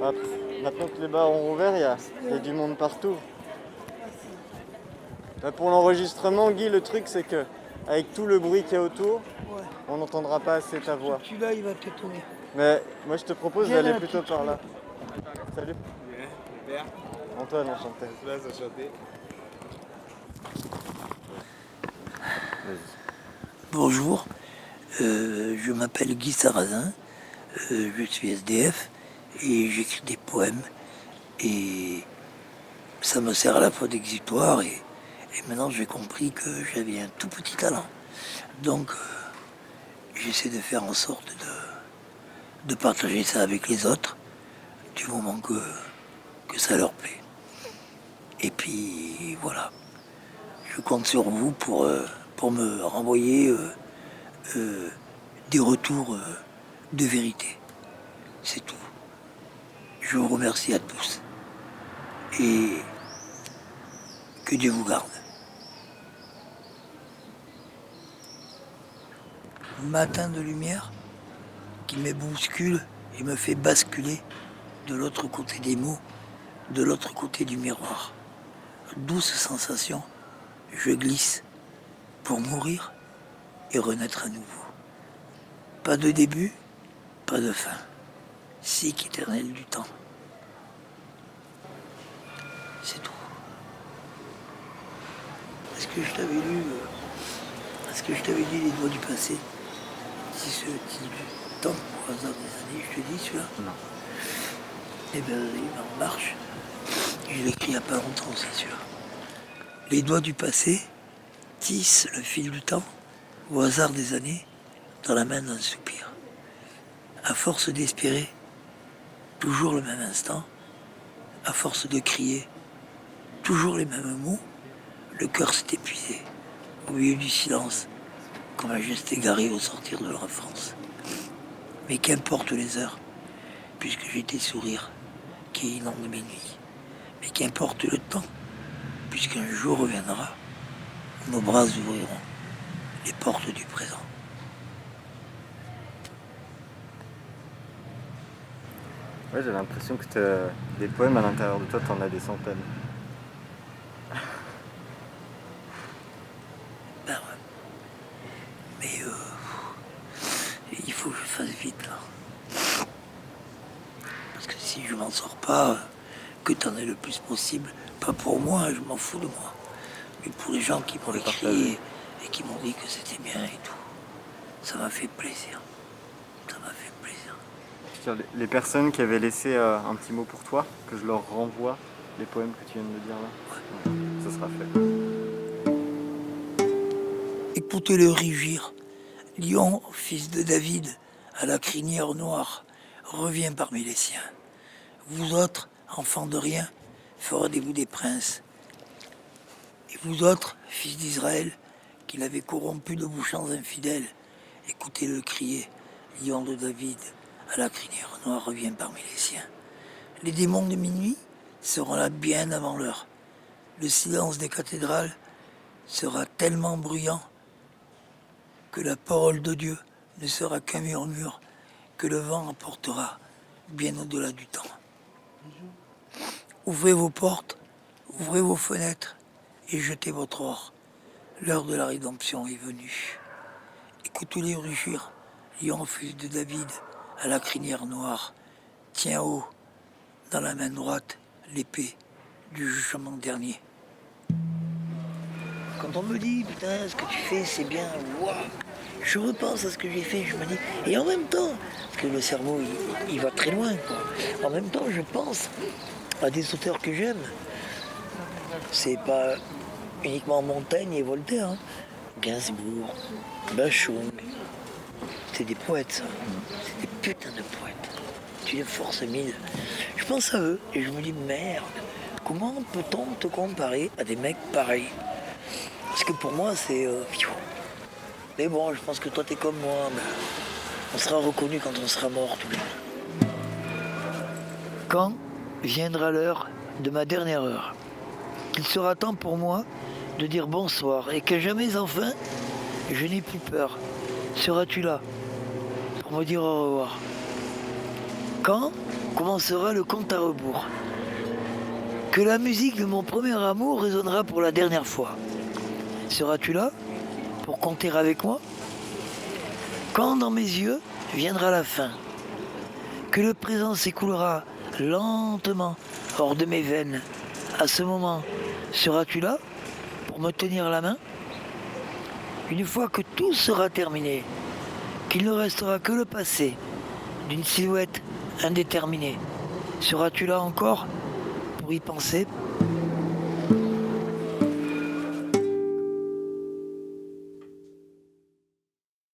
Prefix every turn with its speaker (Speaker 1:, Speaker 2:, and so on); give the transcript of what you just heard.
Speaker 1: Hop. Maintenant que les bars ont rouvert, il y a du monde partout. Pour l'enregistrement, Guy, le truc c'est que avec tout le bruit qu'il y a autour,
Speaker 2: Ouais.
Speaker 1: on n'entendra pas assez ta voix.
Speaker 2: Celui-là, il va piétonner.
Speaker 1: Mais moi je te propose
Speaker 2: Viens
Speaker 1: d'aller
Speaker 2: là,
Speaker 1: plutôt
Speaker 2: petite
Speaker 1: par là. Salut.
Speaker 3: Bien, Père.
Speaker 1: Antoine, enchanté.
Speaker 3: Place enchanté.
Speaker 2: Bonjour, je m'appelle Guy Sarrazin, je suis SDF et j'écris des poèmes et ça me sert à la fois d'exutoire et maintenant j'ai compris que j'avais un tout petit talent. Donc j'essaie de faire en sorte de partager ça avec les autres du moment que ça leur plaît. Et puis voilà, je compte sur vous pour me renvoyer des retours de vérité. C'est tout. Je vous remercie à tous. Et que Dieu vous garde. Matin de lumière qui me bouscule et me fait basculer de l'autre côté des mots, de l'autre côté du miroir. Douce sensation, je glisse pour mourir et renaître à nouveau. Pas de début, pas de fin. Cycle éternel du temps. C'est tout. Est-ce que je t'avais lu les doigts du passé? Si ce qui du temps au hasard des années, je te dis celui-là?
Speaker 1: Non.
Speaker 2: Eh bien, il est en marche. Je l'ai écrit il n'y a pas longtemps, c'est sûr. Les doigts du passé tissent le fil du temps au hasard des années dans la main d'un soupir. À force d'espérer, toujours le même instant, à force de crier, toujours les mêmes mots, le cœur s'est épuisé, au milieu du silence, comme un geste égaré au sortir de l'enfance. Mais qu'importe les heures, puisque j'ai tes sourires qui inondent mes nuits. Mais qu'importe le temps, puisqu'un jour reviendra, où nos bras ouvriront les portes du présent.
Speaker 1: Ouais, j'ai l'impression que des poèmes à l'intérieur de toi, t'en as des centaines.
Speaker 2: Ben ouais. Mais il faut que je fasse vite là. Parce que si je m'en sors pas, que t'en aies le plus possible. Pas pour moi, je m'en fous de moi. Mais pour les gens qui m'ont écrit et qui m'ont dit que c'était bien et tout. Ça m'a fait plaisir. Ça m'a fait plaisir.
Speaker 1: Les personnes qui avaient laissé un petit mot pour toi, que je leur renvoie les poèmes que tu viens de me dire là. Ouais. Ça sera fait.
Speaker 2: Écoutez-le rugir. Lion, fils de David, à la crinière noire, revient parmi les siens. Vous autres, enfants de rien, ferez-vous des princes. Et vous autres, fils d'Israël, qui l'avez corrompu de vos chants infidèles, écoutez-le crier. Lion de David, à la crinière noire, revient parmi les siens. Les démons de minuit seront là bien avant l'heure. Le silence des cathédrales sera tellement bruyant que la parole de Dieu ne sera qu'un murmure que le vent emportera bien au-delà du temps. Ouvrez vos portes, ouvrez vos fenêtres et jetez votre or. L'heure de la rédemption est venue. Écoutez-les rugir, lion fils de David, à la crinière noire. Tiens haut, dans la main droite, l'épée du jugement dernier. Quand on me dit, putain, ce que tu fais, c'est bien, waouh, je repense à ce que j'ai fait, je me dis, et en même temps, parce que le cerveau, il va très loin, quoi. En même temps, je pense à des auteurs que j'aime. C'est pas uniquement Montaigne et Voltaire, hein. Gainsbourg, Bachung, c'est des poètes, ça. C'est des putains de poètes. Tu les forces mille. Je pense à eux et je me dis, merde, comment peut-on te comparer à des mecs pareils? Parce que pour moi, c'est... Mais bon, je pense que toi, t'es comme moi. On sera reconnu quand on sera mort, tout le monde. Quand viendra l'heure de ma dernière heure, il sera temps pour moi de dire bonsoir et que jamais enfin, je n'ai plus peur. Seras-tu là pour me dire au revoir? Quand commencera le compte à rebours? Que la musique de mon premier amour résonnera pour la dernière fois. Seras-tu là pour compter avec moi? Quand dans mes yeux viendra la fin? Que le présent s'écoulera lentement hors de mes veines. À ce moment, seras-tu là pour me tenir la main? Une fois que tout sera terminé, qu'il ne restera que le passé d'une silhouette indéterminée, seras-tu là encore pour y penser?